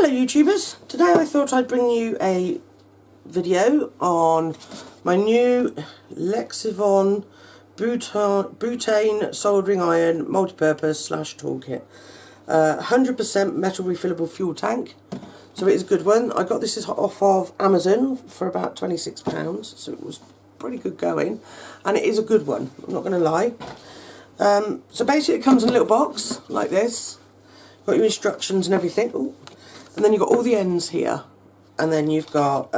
Hello YouTubers, today I thought I'd bring you a video on my new Lexivon butane soldering iron multi-purpose / toolkit. 100% metal refillable fuel tank, so it is a good one. I got this off of Amazon for about £26, so it was pretty good going, and it is a good one, I'm not going to lie. So basically it comes in a little box like this, got your instructions and everything. Ooh. And then you've got all the ends here, and then you've got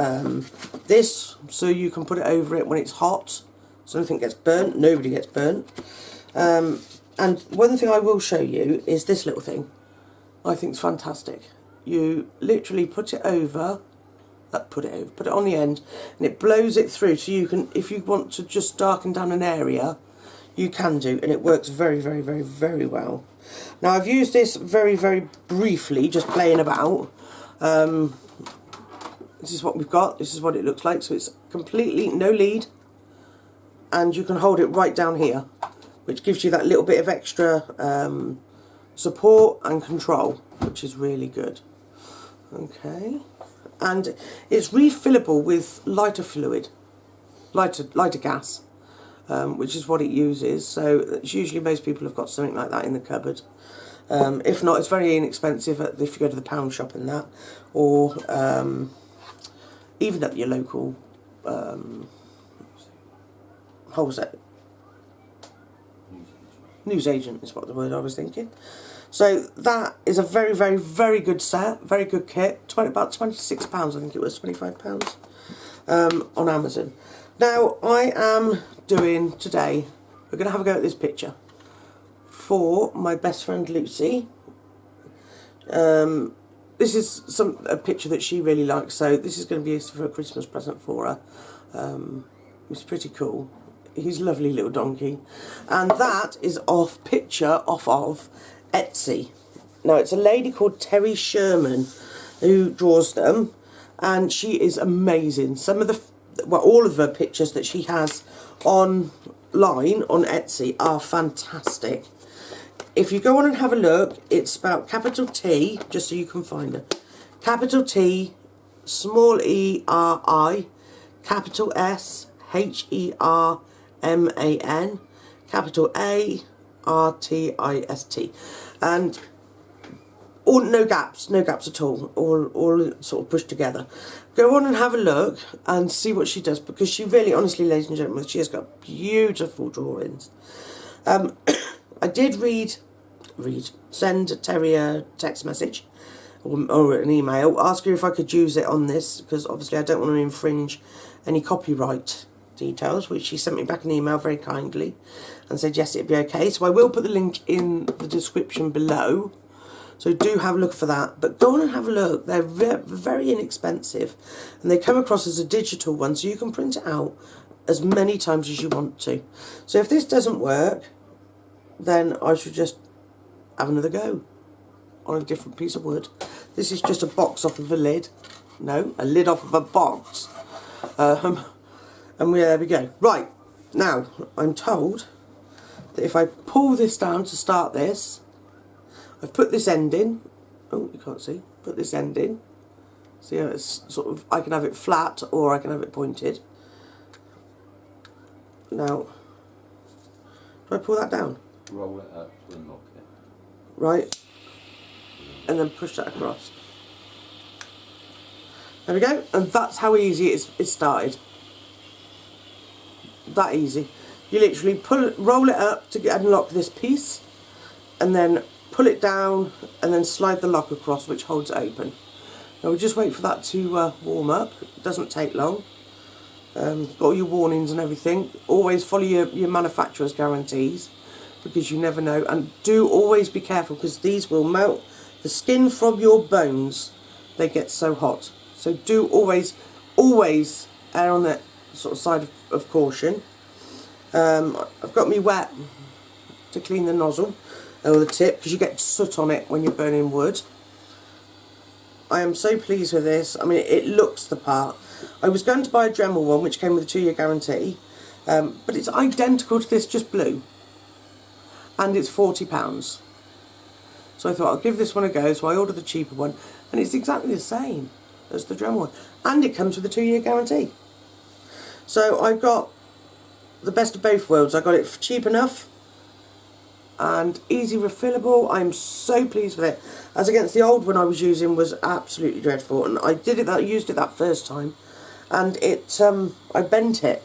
this, so you can put it over it when it's hot, so nothing gets burnt, nobody gets burnt. And one thing I will show you is this little thing. I think it's fantastic. You literally put it over, put it on the end, and it blows it through, so you can, if you want to just darken down an area, you can do, and it works very, very, very, very well. Now I've used this very, very briefly, just playing about. This is what we've got, this is what it looks like, so it's completely no lead, and you can hold it right down here, which gives you that little bit of extra support and control, which is really good. Okay, and it's refillable with lighter fluid, lighter gas. Which is what it uses, so it's usually most people have got something like that in the cupboard. If not, it's very inexpensive if you go to the pound shop and that, or even at your local wholesale newsagent is what the word I was thinking. So that is a very, very, very good set, very good kit. About £26, I think it was, £25 on Amazon. Now I am doing today, we're going to have a go at this picture for my best friend Lucy. This is a picture that she really likes, so this is going to be for a Christmas present for her. It's pretty cool. He's a lovely little donkey, and that is off of Etsy. Now it's a lady called Terri Sherman who draws them, and she is amazing. Some of the, well, all of her pictures that she has online on Etsy are fantastic. If you go on and have a look, it's about capital T, just so you can find her. Capital T, small E-R-I, capital S, H-E-R-M-A-N, capital A-R-T-I-S-T. And no gaps at all, all sort of pushed together. Go on and have a look and see what she does, because she really, honestly, ladies and gentlemen, she has got beautiful drawings. I did send Terri a text message or an email, ask her if I could use it on this, because obviously I don't want to infringe any copyright details, which she sent me back an email very kindly and said yes, it'd be okay. So I will put the link in the description below. So do have a look for that, but go on and have a look. They're very inexpensive, and they come across as a digital one, so you can print it out as many times as you want to. So if this doesn't work, then I should just have another go on a different piece of wood. This is just a box off of a lid. No, a lid off of a box. And there we go. Right, now I'm told that if I pull this down to start this, I've put this end in. Oh, you can't see. Put this end in. See how it's sort of, I can have it flat or I can have it pointed. Now, do I pull that down? Roll it up to unlock it. Right. And then push that across. There we go. And that's how easy it started. That easy. You literally roll it up to unlock this piece, and then pull it down and then slide the lock across, which holds it open. Now we'll just wait for that to warm up. It doesn't take long. Got all your warnings and everything. Always follow your manufacturer's guarantees, because you never know. And do always be careful, because these will melt the skin from your bones. They get so hot. So do always err on that sort of side of caution. I've got me wet to clean the nozzle or the tip, because you get soot on it when you're burning wood. I am so pleased with this. I mean, it looks the part. I was going to buy a Dremel one, which came with a 2-year guarantee, but it's identical to this, just blue, and it's £40. So I thought I'll give this one a go, so I ordered the cheaper one, and it's exactly the same as the Dremel one. And it comes with a 2-year guarantee. So I got the best of both worlds. I got it for cheap enough and easy refillable. I'm so pleased with it. As against the old one I was using was absolutely dreadful, and I used it that first time, and I bent it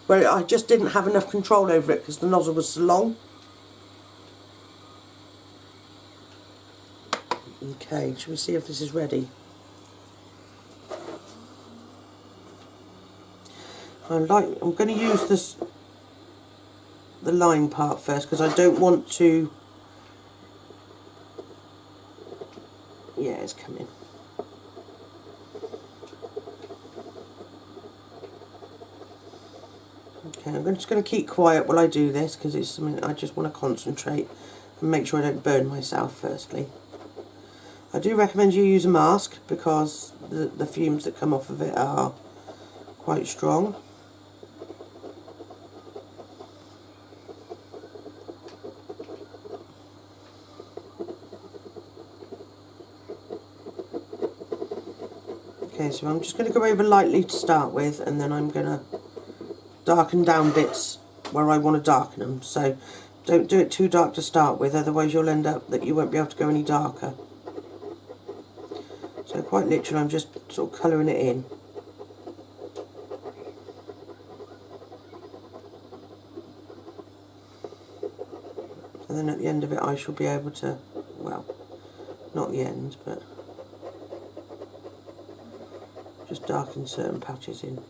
where I just didn't have enough control over it because the nozzle was so long. Okay, shall we see if this is ready? I'm going to use the line part first because I don't want to. Yeah, it's coming. Okay, I'm just going to keep quiet while I do this because it's something I just want to concentrate and make sure I don't burn myself firstly. I do recommend you use a mask because the fumes that come off of it are quite strong. Okay, so I'm just going to go over lightly to start with, and then I'm going to darken down bits where I want to darken them. So don't do it too dark to start with, otherwise you'll end up that you won't be able to go any darker. So quite literally I'm just sort of colouring it in. And then at the end of it I shall be able to, well, not the end, but just darken certain patches in.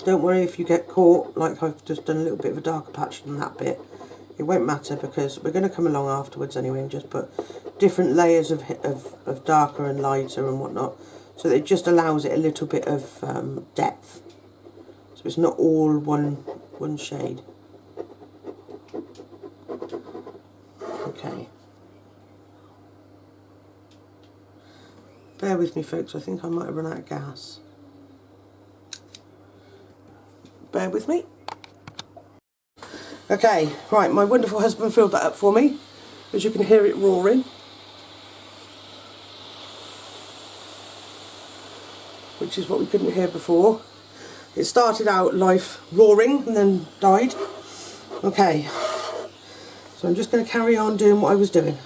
Don't worry if you get caught, like I've just done a little bit of a darker patch than that bit. It won't matter because we're going to come along afterwards anyway and just put different layers of darker and lighter and whatnot. So that it just allows it a little bit of depth. So it's not all one shade. Okay. Bear with me folks, I think I might have run out of gas. Bear with me. Okay, right, my wonderful husband filled that up for me. As you can hear it roaring. Which is what we couldn't hear before. It started out life roaring and then died. Okay, so I'm just going to carry on doing what I was doing.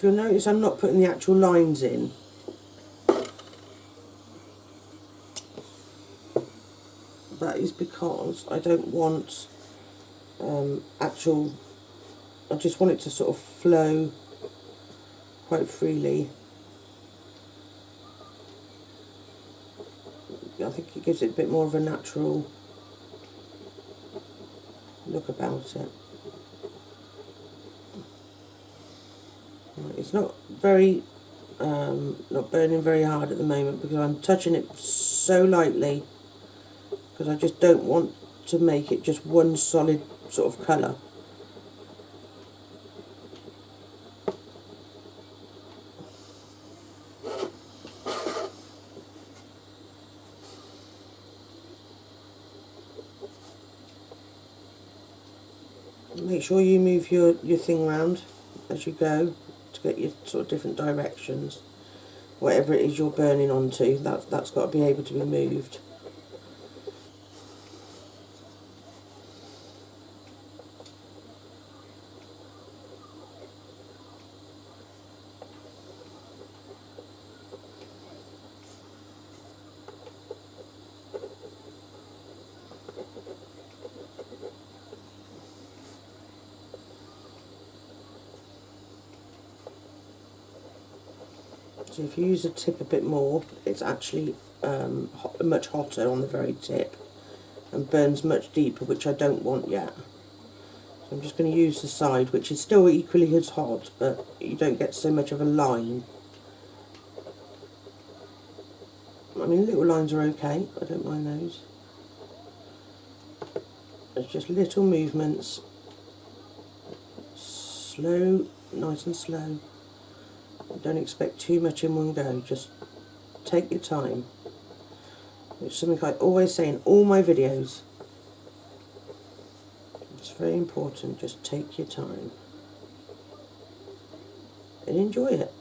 You'll notice I'm not putting the actual lines in. That is because I don't want actual, I just want it to sort of flow quite freely. I think it gives it a bit more of a natural look about it. It's not very, not burning very hard at the moment because I'm touching it so lightly, because I just don't want to make it just one solid sort of colour. Make sure you move your thing round as you go to get your sort of different directions. Whatever it is you're burning onto, that's got to be able to be moved. So if you use the tip a bit more, it's actually much hotter on the very tip and burns much deeper, which I don't want yet. So I'm just going to use the side, which is still equally as hot, but you don't get so much of a line. I mean, little lines are okay, I don't mind those. It's just little movements, slow, nice and slow. Don't expect too much in one go, just take your time. It's something I always say in all my videos. It's very important, just take your time and enjoy it.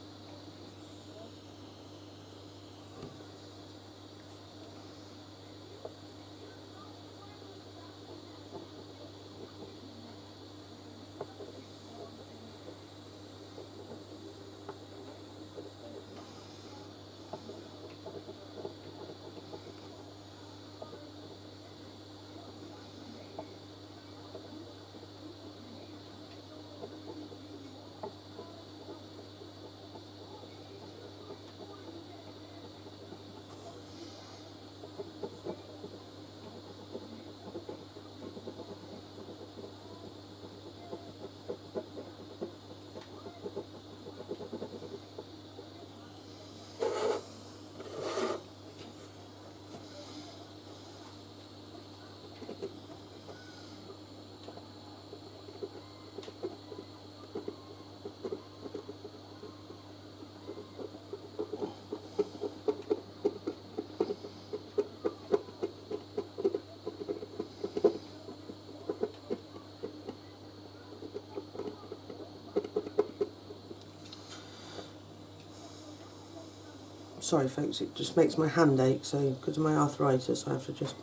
Sorry folks, it just makes my hand ache, so because of my arthritis I have to just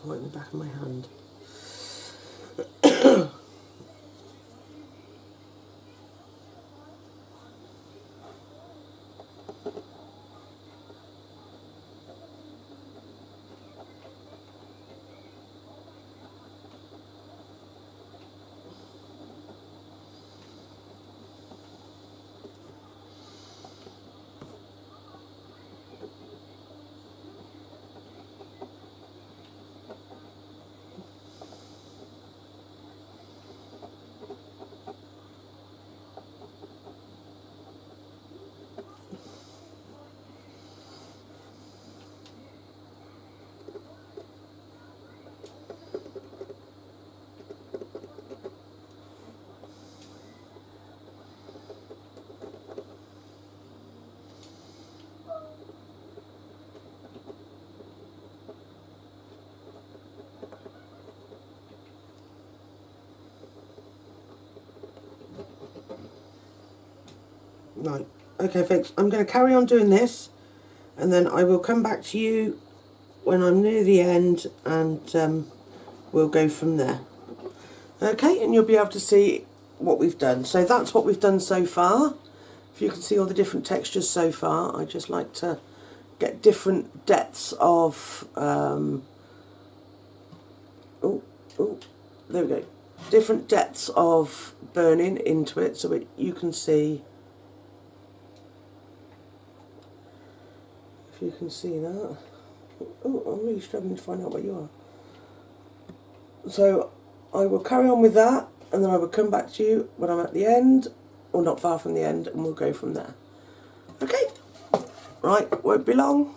wipe the back of my hand. Right, okay folks, I'm going to carry on doing this and then I will come back to you when I'm near the end and we'll go from there. Okay, and you'll be able to see what we've done. So that's what we've done so far. If you can see all the different textures so far, I just like to get different depths of, oh, there we go, different depths of burning into it, so you can see, if you can see that. Oh, I'm really struggling to find out where you are. So I will carry on with that, and then I will come back to you when I'm at the end, or not far from the end, and we'll go from there. Okay, right, won't be long.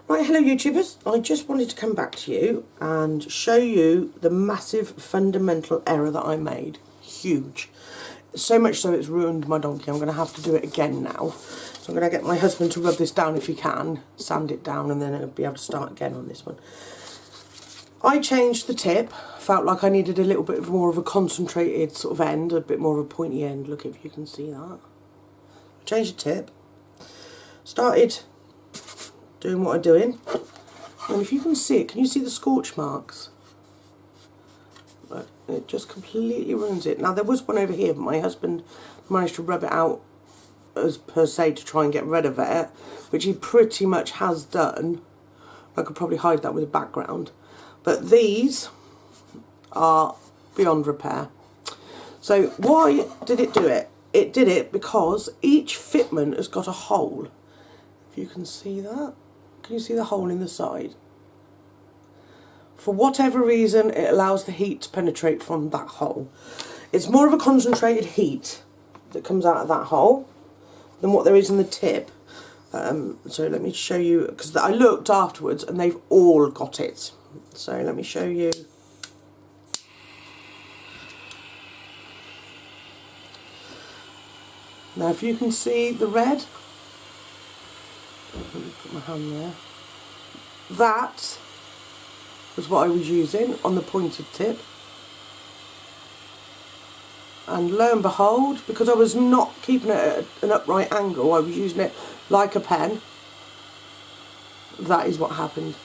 Right, hello YouTubers. I just wanted to come back to you and show you the massive fundamental error that I made. Huge. So much so it's ruined my donkey. I'm going to have to do it again now. So I'm going to get my husband to rub this down if he can, sand it down, and then it'll be able to start again on this one. I changed the tip. Felt like I needed a little bit more of a concentrated sort of end, a bit more of a pointy end. Look if you can see that. Changed the tip. Started doing what I'm doing. And if you can see it, can you see the scorch marks? But it just completely ruins it. Now there was one over here, but my husband managed to rub it out as per se to try and get rid of it, which he pretty much has done. I could probably hide that with a background. But these are beyond repair. So why did it do it? It did it because each fitment has got a hole. If you can see that. Can you see the hole in the side? For whatever reason, it allows the heat to penetrate from that hole. It's more of a concentrated heat that comes out of that hole than what there is in the tip. So let me show you, because I looked afterwards and they've all got it. So let me show you. Now if you can see the red, let me put my hand there. That was what I was using on the pointed tip. And lo and behold, because I was not keeping it at an upright angle, I was using it like a pen. That is what happened.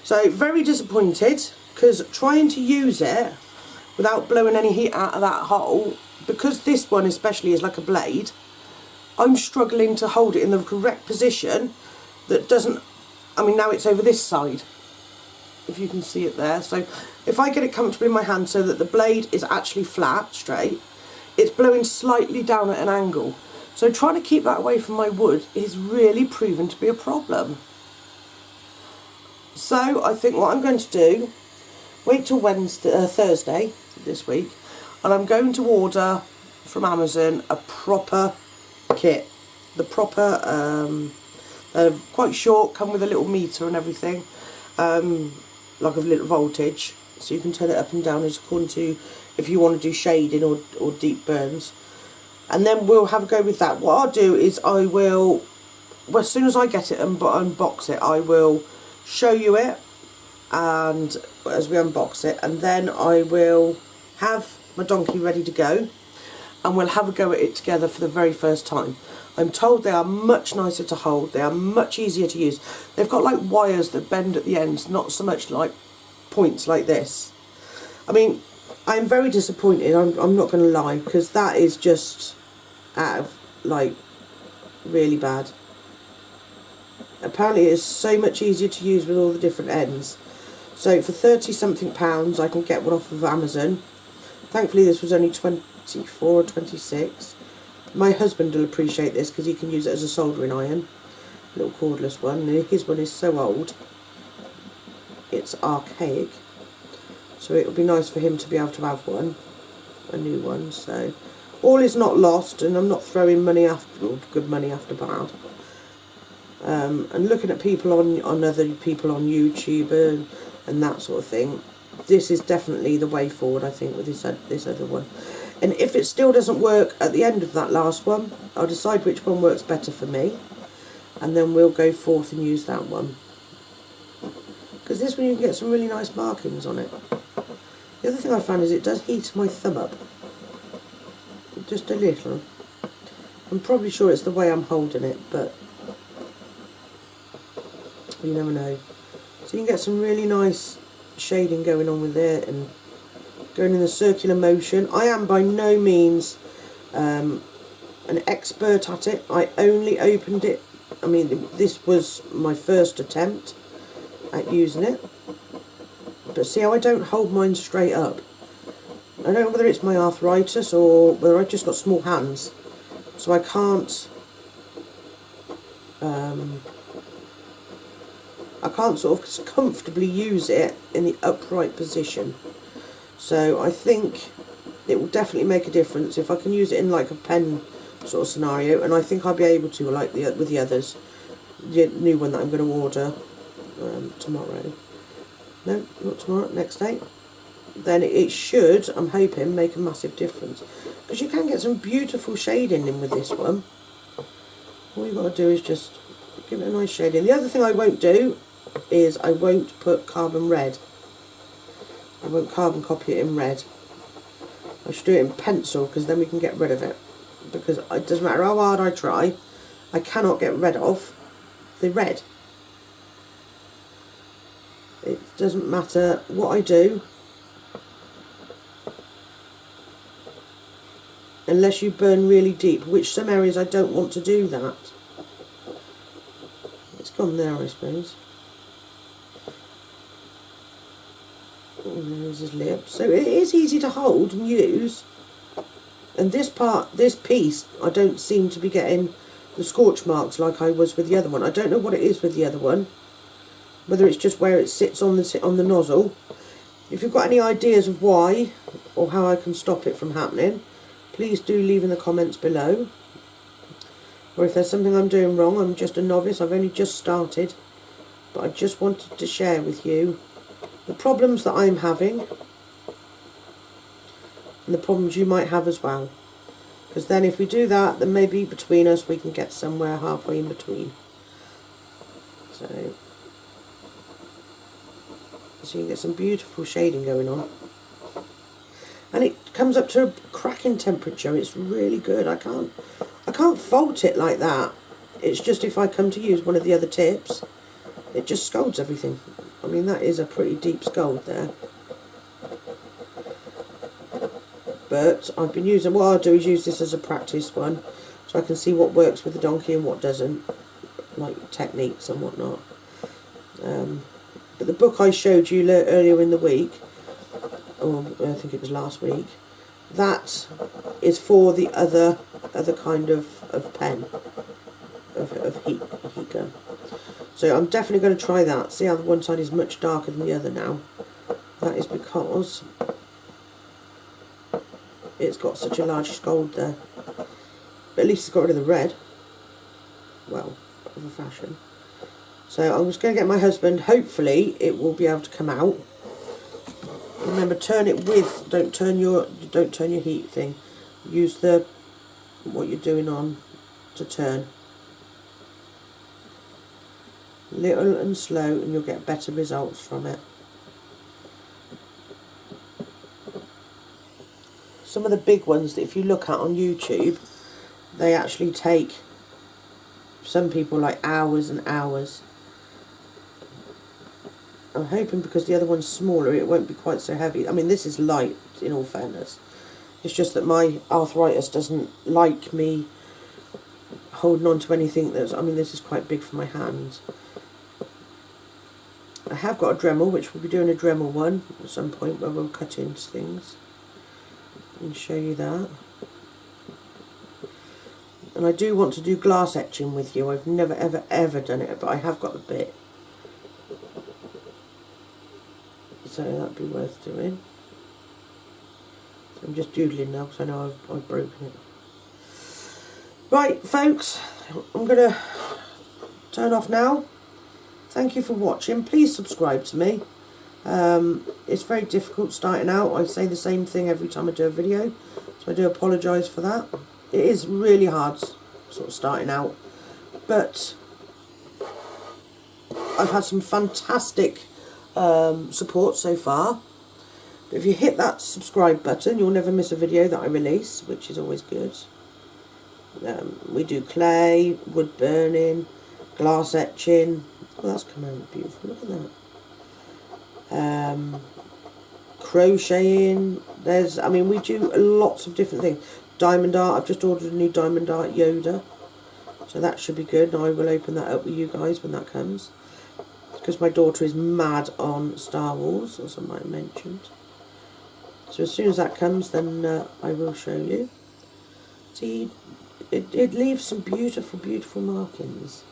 So very disappointed, because trying to use it without blowing any heat out of that hole, because this one especially is like a blade, I'm struggling to hold it in the correct position that doesn't, I mean now it's over this side, if you can see it there. So if I get it comfortably in my hand so that the blade is actually flat, straight, it's blowing slightly down at an angle. So trying to keep that away from my wood is really proven to be a problem. So I think what I'm going to do, wait till Thursday this week, and I'm going to order from Amazon a proper kit. The proper, they're quite short, come with a little meter and everything, like a little voltage, so you can turn it up and down as according to if you want to do shading or deep burns. And then we'll have a go with that. What I'll do is I will, well, as soon as I get it and unbox it, I will show you it, and as we unbox it, and then I will have my donkey ready to go, and we'll have a go at it together for the very first time. I'm told they are much nicer to hold, they are much easier to use. They've got like wires that bend at the ends, not so much like points like this. I mean, I'm very disappointed, I'm not going to lie, because that is just out of, like, really bad. Apparently it's so much easier to use with all the different ends. So for 30 something pounds I can get one off of Amazon. Thankfully this was only 24 or 26. My husband will appreciate this because he can use it as a soldering iron. A little cordless one. His one is so old, it's archaic. So it would be nice for him to be able to have one, a new one. So all is not lost, and I'm not throwing money after, good money after bad. And looking at people on other people on YouTube and that sort of thing, this is definitely the way forward, I think, with this other one. And if it still doesn't work at the end of that last one, I'll decide which one works better for me, and then we'll go forth and use that one. Because this one you can get some really nice markings on it. The other thing I found is it does heat my thumb up. Just a little. I'm probably sure it's the way I'm holding it, but you never know. So you can get some really nice shading going on with it and going in the circular motion. I am by no means an expert at it. I only opened it, I mean, this was my first attempt at using it. But see how I don't hold mine straight up? I don't know whether it's my arthritis or whether I've just got small hands. So I can't sort of comfortably use it in the upright position. So I think it will definitely make a difference if I can use it in like a pen sort of scenario, and I think I'll be able to, like with the others. The new one that I'm going to order tomorrow. No, not tomorrow, next day. Then it should, I'm hoping, make a massive difference. Because you can get some beautiful shading in with this one. All you've got to do is just give it a nice shading. The other thing I won't do is I won't put carbon red. I won't carbon copy it in red. I should do it in pencil, because then we can get rid of it. Because it doesn't matter how hard I try, I cannot get rid of the red. It doesn't matter what I do, unless you burn really deep, which some areas I don't want to do that. It's gone there, I suppose. And there's his lip. So it is easy to hold and use. And this piece, I don't seem to be getting the scorch marks like I was with the other one. I don't know what it is with the other one. Whether it's just where it sits on the nozzle. If you've got any ideas of why, or how I can stop it from happening, please do leave in the comments below. Or if there's something I'm doing wrong, I'm just a novice, I've only just started. But I just wanted to share with you the problems that I'm having, and the problems you might have as well. Because then if we do that, then maybe between us we can get somewhere halfway in between. So you get some beautiful shading going on. And it comes up to a cracking temperature. It's really good. I can't fault it like that. It's just if I come to use one of the other tips, it just scalds everything. I mean, that is a pretty deep scald there. But I've been using, what I'll do is use this as a practice one, so I can see what works with the donkey and what doesn't, like techniques and whatnot. But the book I showed you earlier in the week, or I think it was last week, that is for the other kind of pen, of heat gun. So I'm definitely going to try that. See how the one side is much darker than the other now? That is because it's got such a large scald there. But at least it's got rid of the red. Well, of a fashion. So I'm just going to get my husband. Hopefully it will be able to come out. Remember, turn it with. Don't turn your heat thing. Use what you're doing on to turn. Little and slow, and you'll get better results from it. Some of the big ones that if you look at on YouTube, they actually take, some people, like hours and hours. I'm hoping because the other one's smaller it won't be quite so heavy. I mean, this is light in all fairness. It's just that my arthritis doesn't like me holding on to anything that's, I mean, this is quite big for my hands. I have got a Dremel, which we'll be doing a Dremel one at some point where we'll cut into things and show you that. And I do want to do glass etching with you. I've never ever done it, but I have got the bit. So that'd be worth doing. I'm just doodling now because I know I've broken it. Right, folks, I'm going to turn off now. Thank you for watching. Please subscribe to me. It's very difficult starting out. I say the same thing every time I do a video, so I do apologise for that. It is really hard sort of starting out, but I've had some fantastic support so far. If you hit that subscribe button, you'll never miss a video that I release, which is always good. We do clay, wood burning, glass etching. Oh, that's come out beautiful, look at that. Crocheting, I mean, we do lots of different things. Diamond art. I've just ordered a new diamond art Yoda. So that should be good. And I will open that up with you guys when that comes. Because my daughter is mad on Star Wars, as I might have mentioned. So as soon as that comes, then I will show you. See, it leaves some beautiful, beautiful markings.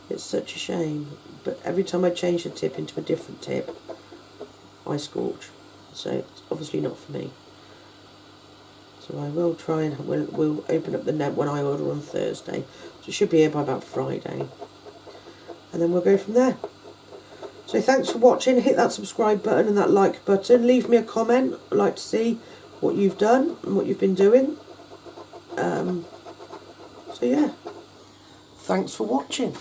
It's such a shame. But every time I change the tip into a different tip, I scorch. So it's obviously not for me. So I will try and we'll open up the net when I order on Thursday. So it should be here by about Friday. And then we'll go from there. So thanks for watching. Hit that subscribe button and that like button. Leave me a comment. I'd like to see what you've done and what you've been doing. So yeah. Thanks for watching.